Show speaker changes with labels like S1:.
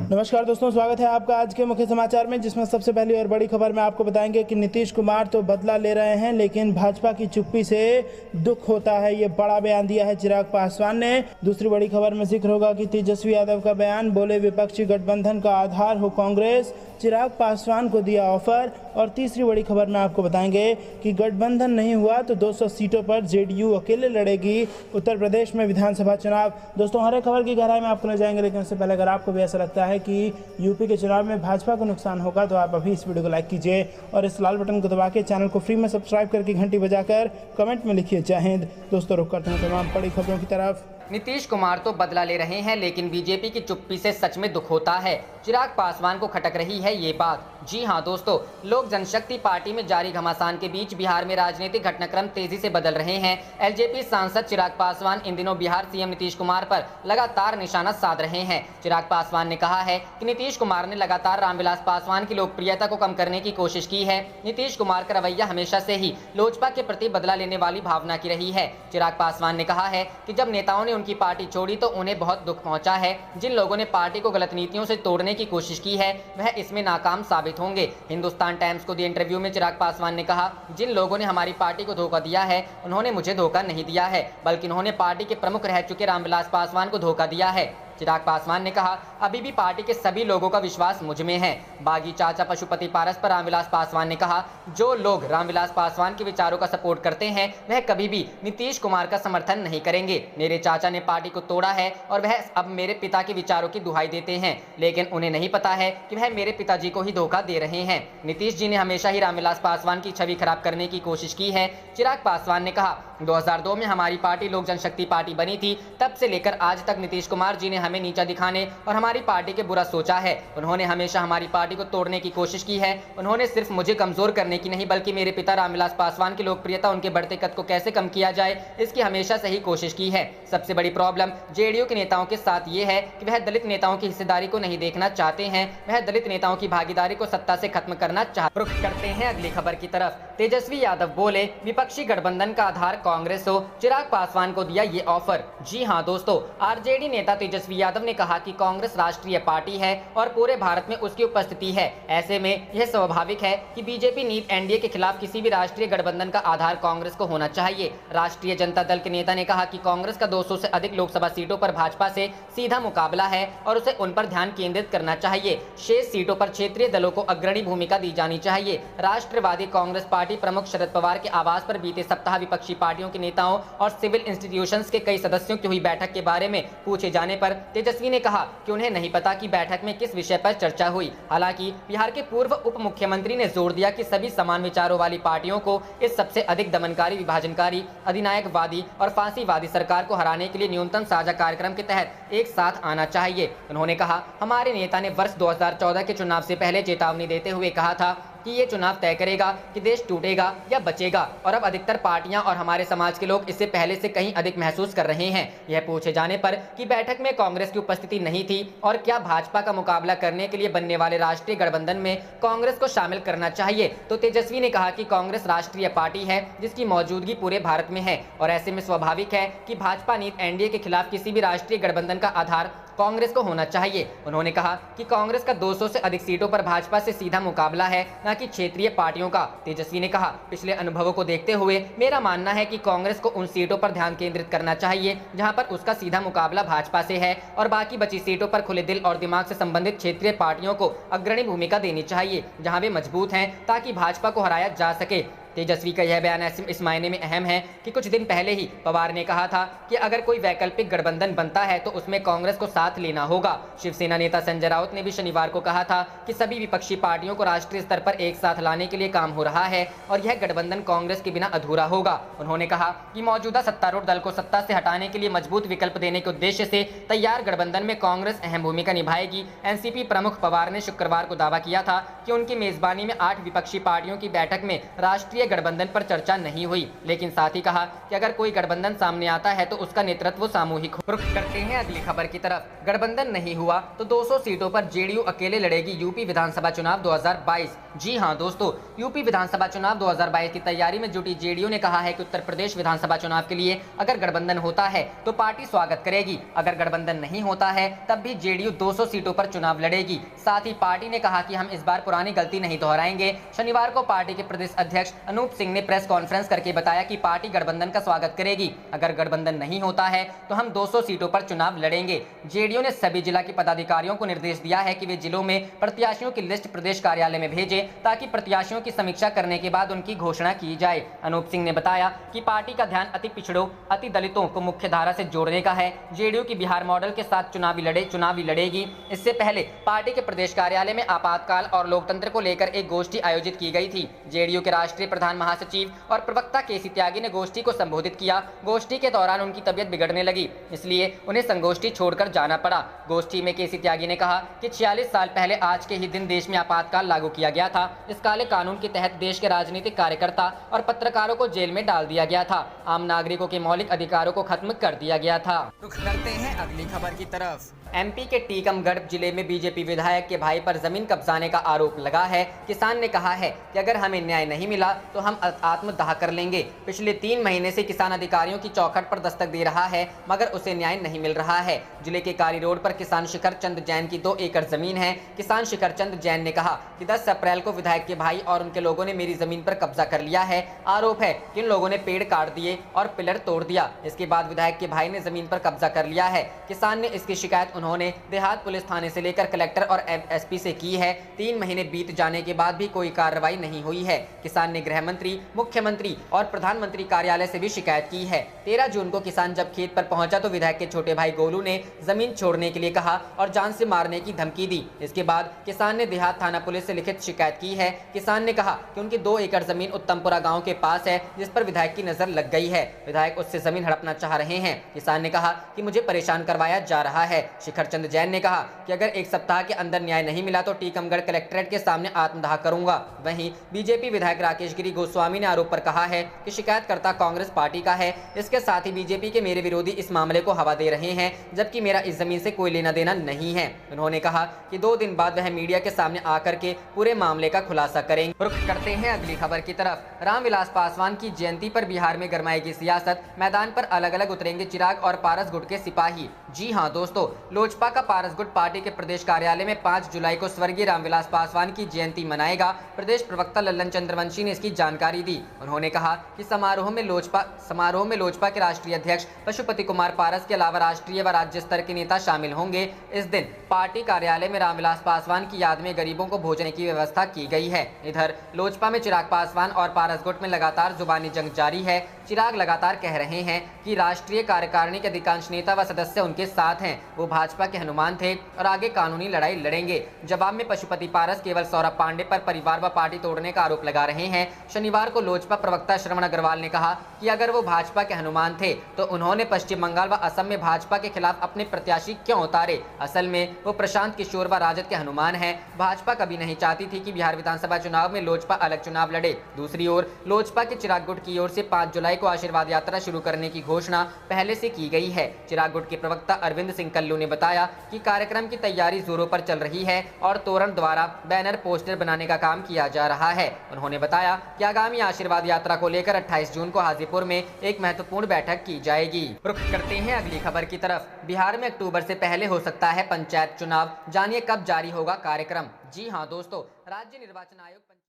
S1: नमस्कार दोस्तों, स्वागत है आपका आज के मुख्य समाचार में, जिसमें सबसे पहली और बड़ी खबर में आपको बताएंगे कि नीतीश कुमार तो बदला ले रहे हैं, लेकिन भाजपा की चुप्पी से दुख होता है। ये बड़ा बयान दिया है चिराग पासवान ने। दूसरी बड़ी खबर में जिक्र होगा कि तेजस्वी यादव का बयान, बोले विपक्षी गठबंधन का आधार हो कांग्रेस, चिराग पासवान को दिया ऑफर। और तीसरी बड़ी खबर में आपको बताएंगे कि गठबंधन नहीं हुआ तो 200 सीटों पर जेडीयू अकेले लड़ेगी उत्तर प्रदेश में विधानसभा चुनाव। दोस्तों, हर एक खबर की गहराई में आपको ले जाएंगे, लेकिन उससे पहले अगर आपको भी ऐसा लगता है कि यूपी के चुनाव में भाजपा को नुकसान होगा तो आप अभी इस वीडियो को लाइक कीजिए और इस लाल बटन को दबा के चैनल को फ्री में सब्सक्राइब करके घंटी बजाकर कमेंट में लिखिए जय हिंद। दोस्तों, रुक करते हैं तमाम बड़ी खबरों की तरफ।
S2: नीतीश कुमार तो बदला ले रहे हैं, लेकिन बीजेपी की चुप्पी से सच में दुख होता है। चिराग पासवान को खटक रही है ये बात। जी हां दोस्तों, लोक जनशक्ति पार्टी में जारी घमासान के बीच बिहार में राजनीतिक घटनाक्रम तेजी से बदल रहे हैं। एलजेपी सांसद चिराग पासवान इन दिनों बिहार सीएम नीतीश कुमार पर लगातार निशाना साध रहे हैं। चिराग पासवान ने कहा है कि नीतीश कुमार ने लगातार रामविलास पासवान की लोकप्रियता को कम करने की कोशिश की है। नीतीश कुमार का रवैया हमेशा से ही लोजपा के प्रति बदला लेने वाली भावना की रही है। चिराग पासवान ने कहा है कि जब नेताओं ने उनकी पार्टी छोड़ी तो उन्हें बहुत दुख पहुंचा है। जिन लोगों ने पार्टी को गलत नीतियों से तोड़ने की कोशिश की है वह इसमें नाकाम साबित होंगे। हिंदुस्तान टाइम्स को दिए इंटरव्यू में चिराग पासवान ने कहा, जिन लोगों ने हमारी पार्टी को धोखा दिया है उन्होंने मुझे धोखा नहीं दिया है, बल्कि उन्होंने पार्टी के प्रमुख रह चुके रामविलास पासवान को धोखा दिया है। चिराग पासवान ने कहा, अभी भी पार्टी के सभी लोगों का विश्वास मुझ में है। बागी चाचा पशुपति पारस पर रामविलास पासवान ने कहा, जो लोग रामविलास पासवान के विचारों का सपोर्ट करते हैं वह कभी भी नीतीश कुमार का समर्थन नहीं करेंगे। मेरे चाचा ने पार्टी को तोड़ा है और वह अब मेरे पिता के विचारों की दुहाई देते हैं, लेकिन उन्हें नहीं पता है कि वह मेरे पिताजी को ही धोखा दे रहे हैं। नीतीश जी ने हमेशा ही रामविलास पासवान की छवि खराब करने की कोशिश की है। चिराग पासवान ने कहा, 2002 में हमारी पार्टी लोक जनशक्ति पार्टी बनी थी, तब से लेकर आज तक नीतीश कुमार जी ने हमें नीचा दिखाने और हमारी पार्टी के बुरा सोचा है। उन्होंने हमेशा हमारी पार्टी को तोड़ने की कोशिश की है। उन्होंने सिर्फ मुझे कमजोर करने की नहीं, बल्कि मेरे पिता रामविलास पासवान की लोकप्रियता, उनके बढ़ते कद को कैसे कम किया जाए इसकी हमेशा से ही कोशिश की है। सबसे बड़ी प्रॉब्लम जेडीयू के नेताओं के साथ ये है कि वह दलित नेताओं की हिस्सेदारी को नहीं देखना चाहते हैं। वह दलित नेताओं की भागीदारी को सत्ता से खत्म करना चाहते। रुख करते हैं अगली खबर की तरफ। तेजस्वी यादव बोले, विपक्षी गठबंधन का आधार कांग्रेस हो, चिराग पासवान को दिया ये ऑफर। जी हां दोस्तों, आरजेडी नेता तेजस्वी यादव ने कहा कि कांग्रेस राष्ट्रीय पार्टी है और पूरे भारत में उसकी उपस्थिति है। ऐसे में यह स्वाभाविक है कि बीजेपी नीत एनडीए के खिलाफ किसी भी राष्ट्रीय गठबंधन का आधार कांग्रेस को होना चाहिए। राष्ट्रीय जनता दल के नेता ने कहा कि कांग्रेस का 200 से अधिक लोकसभा सीटों पर भाजपा से सीधा मुकाबला है और उसे उन पर ध्यान केंद्रित करना चाहिए। शेष सीटों पर क्षेत्रीय दलों को अग्रणी भूमिका दी जानी चाहिए। राष्ट्रवादी कांग्रेस पार्टी प्रमुख शरद पवार के आवास पर बीते सप्ताह विपक्षी पार्टियों के नेताओं और सिविल इंस्टीट्यूशंस के कई सदस्यों की हुई बैठक के बारे में पूछे जाने पर तेजस्वी ने कहा कि उन्हें नहीं पता कि बैठक में किस विषय पर चर्चा हुई। हालांकि बिहार के पूर्व उप मुख्यमंत्री ने जोर दिया कि सभी समान विचारों वाली पार्टियों को इस सबसे अधिक दमनकारी, विभाजनकारी, अधिनायकवादी और फांसीवादी सरकार को हराने के लिए न्यूनतम साझा कार्यक्रम के तहत एक साथ आना चाहिए। उन्होंने कहा, हमारे नेता ने वर्ष 2014 के चुनाव से पहले चेतावनी देते हुए कहा था कि ये चुनाव तय करेगा कि देश टूटेगा या बचेगा, और अब अधिकतर पार्टियां और हमारे समाज के लोग इससे पहले से कहीं अधिक महसूस कर रहे हैं। यह पूछे जाने पर कि बैठक में कांग्रेस की उपस्थिति नहीं थी और क्या भाजपा का मुकाबला करने के लिए बनने वाले राष्ट्रीय गठबंधन में कांग्रेस को शामिल करना चाहिए, तो तेजस्वी ने कहा कि कांग्रेस राष्ट्रीय पार्टी है जिसकी मौजूदगी पूरे भारत में है और ऐसे में स्वाभाविक है कि भाजपा नीत एनडीए के खिलाफ किसी भी राष्ट्रीय गठबंधन का आधार कांग्रेस को होना चाहिए। उन्होंने कहा कि कांग्रेस का 200 से अधिक सीटों पर भाजपा से सीधा मुकाबला है, न कि क्षेत्रीय पार्टियों का। तेजस्वी ने कहा, पिछले अनुभवों को देखते हुए मेरा मानना है कि कांग्रेस को उन सीटों पर ध्यान केंद्रित करना चाहिए जहां पर उसका सीधा मुकाबला भाजपा से है, और बाकी बची सीटों पर खुले दिल और दिमाग से संबंधित क्षेत्रीय पार्टियों को अग्रणी भूमिका देनी चाहिए जहां वे मजबूत हैं, ताकि भाजपा को हराया जा सके। तेजस्वी का यह बयान इस मायने में अहम है कि कुछ दिन पहले ही पवार ने कहा था कि अगर कोई वैकल्पिक गठबंधन बनता है तो उसमें कांग्रेस को साथ लेना होगा। शिवसेना नेता संजय राउत ने भी शनिवार को कहा था कि सभी विपक्षी पार्टियों को राष्ट्रीय स्तर पर एक साथ लाने के लिए काम हो रहा है और यह गठबंधन कांग्रेस के बिना अधूरा होगा। उन्होंने कहा कि मौजूदा सत्तारूढ़ दल को सत्ता से हटाने के लिए मजबूत विकल्प देने के उद्देश्य से तैयार गठबंधन में कांग्रेस अहम भूमिका निभाएगी। एनसीपी प्रमुख पवार ने शुक्रवार को दावा किया था कि उनकी मेजबानी में 8 विपक्षी पार्टियों की बैठक में राष्ट्रीय गठबंधन पर चर्चा नहीं हुई, लेकिन साथ ही कहा कि अगर कोई गठबंधन सामने आता है तो उसका नेतृत्व सामूहिक हो। रुख करते हैं अगली खबर की तरफ। गठबंधन नहीं हुआ तो 200 सीटों पर जेडीयू अकेले लड़ेगी यूपी विधानसभा चुनाव 2022। जी हां दोस्तों, यूपी विधानसभा चुनाव 2022 की तैयारी में जुटी जेडीयू ने कहा है कि उत्तर प्रदेश विधानसभा चुनाव के लिए अगर गठबंधन होता है तो पार्टी स्वागत करेगी, अगर गठबंधन नहीं होता है तब भी जेडीयू 200 सीटों पर चुनाव लड़ेगी। साथ ही पार्टी ने कहा कि हम इस बार पुरानी गलती नहीं दोहराएंगे। शनिवार को पार्टी के प्रदेश अध्यक्ष अनूप सिंह ने प्रेस कॉन्फ्रेंस करके बताया कि पार्टी गठबंधन का स्वागत करेगी, अगर गठबंधन नहीं होता है तो हम 200 सीटों पर चुनाव लड़ेंगे। जेडीयू ने सभी जिला के पदाधिकारियों को निर्देश दिया है कि वे जिलों में प्रत्याशियों की लिस्ट प्रदेश कार्यालय में भेजें ताकि प्रत्याशियों की समीक्षा करने के बाद उनकी घोषणा की जाए। अनूप सिंह ने बताया कि पार्टी का ध्यान अति पिछड़ों, अति दलितों को मुख्य धारा से जोड़ने का है। जेडीयू की बिहार मॉडल के साथ चुनावी लड़ेगी। इससे पहले पार्टी के प्रदेश कार्यालय में आपातकाल और लोकतंत्र को लेकर एक गोष्ठी आयोजित की गई थी। जेडीयू के राष्ट्रीय प्रधान महासचिव और प्रवक्ता केसी त्यागी ने गोष्ठी को संबोधित किया। गोष्ठी के दौरान उनकी तबियत बिगड़ने लगी, इसलिए उन्हें संगोष्ठी छोड़कर जाना पड़ा। गोष्ठी में केसी त्यागी ने कहा कि 46 साल पहले आज के ही दिन देश में आपातकाल लागू किया गया था। इस काले कानून के तहत देश के राजनीतिक कार्यकर्ता और पत्रकारों को जेल में डाल दिया गया था। आम नागरिकों के मौलिक अधिकारों को खत्म कर दिया गया था। रुख करते हैं अगली खबर की तरफ। एमपी के टीकमगढ़ जिले में बीजेपी विधायक के भाई पर जमीन कब्जाने का आरोप लगा है। किसान ने कहा है कि अगर हमें न्याय नहीं मिला तो हम आत्मदाह कर लेंगे। पिछले 3 महीने से किसान अधिकारियों की चौखट पर दस्तक दे रहा है, मगर उसे न्याय नहीं मिल रहा है। जिले के कारी रोड पर किसान शिखर चंद जैन की 2 एकड़ जमीन है। किसान शिखर चंद जैन ने कहा कि 10 अप्रैल को विधायक के भाई और उनके लोगों ने मेरी जमीन पर कब्जा कर लिया है। आरोप है कि इन लोगों ने पेड़ काट दिए और पिलर तोड़ दिया। इसके बाद विधायक के भाई ने जमीन पर कब्जा कर लिया है। किसान ने इसकी शिकायत उन्होंने देहात पुलिस थाने से लेकर कलेक्टर और एसपी से की है। 3 महीने बीत जाने के बाद भी कोई कार्रवाई नहीं हुई है। किसान ने गृह मंत्री, मुख्यमंत्री और प्रधानमंत्री कार्यालय से भी शिकायत की है। 13 जून को किसान जब खेत पर पहुंचा तो विधायक के छोटे भाई गोलू ने जमीन छोड़ने के लिए कहा और जान से मारने की धमकी दी। इसके बाद किसान ने देहात थाना पुलिस से लिखित शिकायत की है। किसान ने कहा कि उनकी 2 एकड़ जमीन उत्तमपुरा गाँव के पास है, जिस पर विधायक की नजर लग गई है। विधायक उससे जमीन हड़पना चाह रहे हैं। किसान ने कहा कि मुझे परेशान करवाया जा रहा है। शिखर चंद जैन ने कहा कि अगर 1 सप्ताह के अंदर न्याय नहीं मिला तो टीकमगढ़ कलेक्ट्रेट के सामने आत्मदाह करूंगा। वहीं बीजेपी विधायक राकेश गिरी गोस्वामी ने आरोप पर कहा है कि शिकायतकर्ता कांग्रेस पार्टी का है। इसके साथ ही बीजेपी के मेरे विरोधी इस मामले को हवा दे रहे हैं, जबकि मेरा इस जमीन से कोई लेना देना नहीं है। उन्होंने कहा कि 2 दिन बाद वह मीडिया के सामने आकर के पूरे मामले का खुलासा करेंगे। रुख करते हैं अगली खबर की तरफ। रामविलास पासवान की जयंती पर बिहार में गरमाएगी सियासत। मैदान पर अलग अलग उतरेंगे चिराग और पारस गुट के सिपाही। जी हां दोस्तों, लोजपा का पारस गुट पार्टी के प्रदेश कार्यालय में 5 जुलाई को स्वर्गीय रामविलास पासवान की जयंती मनाएगा। प्रदेश प्रवक्ता लल्लन चंद्रवंशी ने इसकी जानकारी दी। उन्होंने कहा कि समारोह में लोजपा के राष्ट्रीय अध्यक्ष पशुपति कुमार पारस के अलावा राष्ट्रीय व राज्य स्तर के नेता शामिल होंगे। इस दिन पार्टी कार्यालय में रामविलास पासवान की याद में गरीबों को भोजन की व्यवस्था की गई है। इधर लोजपा में चिराग पासवान और पारस गुट में लगातार जुबानी जंग जारी है। चिराग लगातार कह रहे हैं कि राष्ट्रीय कार्यकारिणी के अधिकांश नेता व सदस्य उनके साथ हैं। वो भाजपा के हनुमान थे और आगे कानूनी लड़ाई लड़ेंगे। जवाब में पशुपति पारस केवल सौरभ पांडे पर परिवार व पार्टी तोड़ने का आरोप लगा रहे हैं। शनिवार को लोजपा प्रवक्ता श्रवण अग्रवाल ने कहा कि अगर वो भाजपा के हनुमान थे तो उन्होंने पश्चिम बंगाल व असम में भाजपा के खिलाफ अपने प्रत्याशी क्यों उतारे। असल में वो प्रशांत किशोर व राजद के हनुमान हैं। भाजपा कभी नहीं चाहती थी कि बिहार विधानसभा चुनाव में लोजपा अलग चुनाव लड़े। दूसरी ओर लोजपा के चिराग गुट की ओर से 5 जुलाई को आशीर्वाद यात्रा शुरू करने की घोषणा पहले से की गई है। चिराग गुट के प्रवक्ता अरविंद सिंह कल्लू ने बताया कि कार्यक्रम की तैयारी जोरों पर चल रही है और तोरण द्वारा बैनर पोस्टर बनाने का काम किया जा रहा है। उन्होंने बताया कि आगामी आशीर्वाद यात्रा को लेकर 28 जून को हाजीपुर में एक महत्वपूर्ण बैठक की जाएगी। रुख करते हैं अगली खबर की तरफ। बिहार में अक्टूबर से पहले हो सकता है पंचायत चुनाव, जानिए कब जारी होगा कार्यक्रम। जी हां दोस्तों, राज्य निर्वाचन आयोग